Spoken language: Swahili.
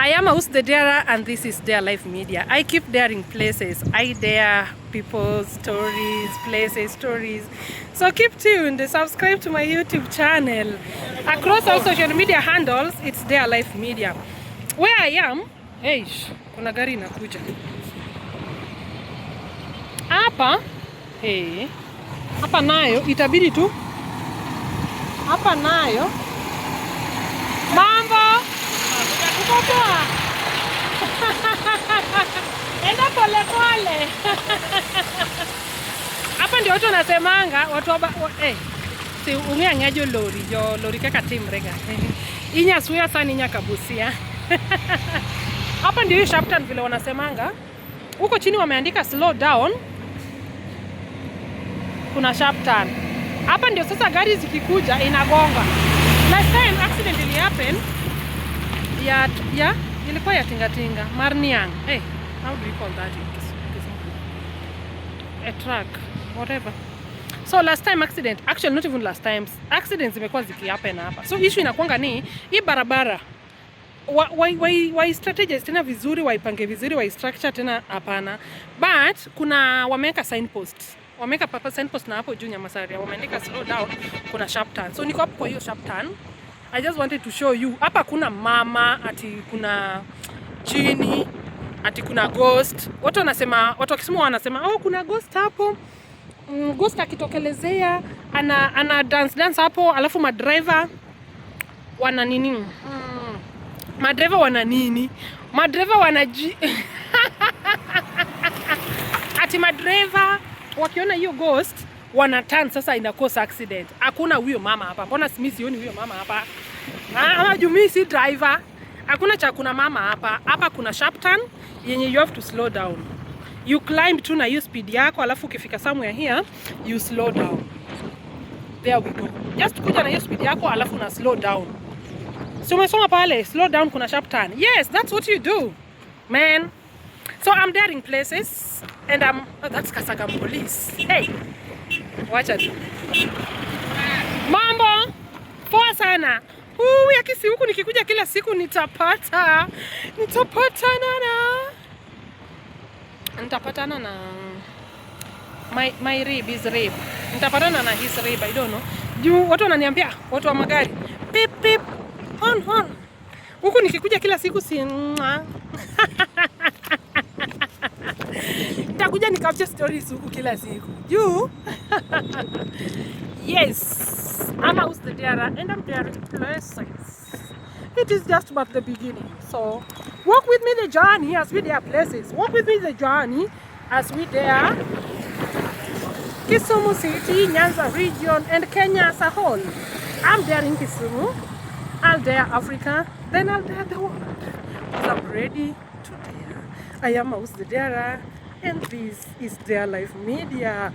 I am Aus the Darer and this is Dare Life Media. I keep daring places. I dare people's stories, places, stories. So keep tuned. Subscribe to my YouTube channel. Across all social media handles, it's Dare Life Media. Where I am, hey, kuna gari inakuja. Hapa, hey, hapa nayo itabidi tu. Hapa nayo. Mambo. Poa. Enda pole pole. Hapa ndio watu wanasemanga watu si ungeangajo lori kaka timrega. Inya suya sana inya kabusia. Hapa ndio Shapton vile wanasemanga. Huko chini wameandika slow down. Kuna Shapton. Hapa ndio sasa gari zikikuja inagonga. Last time accident ili happen. Ilikuwa ya tingatinga Marniang. Hey, how do you call that? A truck, whatever. So last time accident, actually not even last time, accidents zimekuwa zikihappen hapa. So issue inakuanga ni hii barabara why strategize tena vizuri, waipange vizuri, why structure tena hapana. But kuna wameka signpost. Wameka papa signpost na hapo juu Nyamasaria. Wameandika slow down, kuna sharp turn. So niko hapo kwa hiyo sharp turn. I just wanted to show you. Hapa kuna mama, ati kuna chini, ati kuna ghost. Watu wanasema, watu wa Kisumu wanasema, oh kuna ghost hapo. Ghost akitokelezea, ana dance hapo, alafu madriver wana nini? Madriver wana nini? Madriver wana ati madriver wakiona hiyo ghost wana turn sasa ina cause accident. Hakuna huyo mama hapa. Mbona mimi sioni huyo mama hapa? Mimi si driver. Hakuna cha kuna mama hapa. Hapa kuna sharp turn yenye you have to slow down. You climb tu na hiyo speed yako alafu ukifika somewhere here you slow down. There we go. Just kuja na hiyo speed yako alafu na slow down. So umesoma pale slow down kuna sharp turn. Yes, that's what you do. Man. So I'm daring places and that's Kasagam police. Hey. Wacha tu. Mambo. Poa sana. Ya kisi huku nikikuja kila siku nitapatana na my rib is rib. Nitapatana na his rib, I don't know. Juu watu wananiambia, watu wa magari, pip pip hon. Huku nikikuja kila siku si nitakuja nikapcha stories huku kila siku. Juu yes. I'm Aus the Darer and I'm daring places. It is just but the beginning. So walk with me the journey as we dare places. Walk with me the journey as we dare Kisumu City, Nyanza region and Kenya as a whole. I'm daring Kisumu, I'll dare Africa, then I'll dare the world. Because I'm ready to dare. I am Aus the Darer and this is Dare Life Media.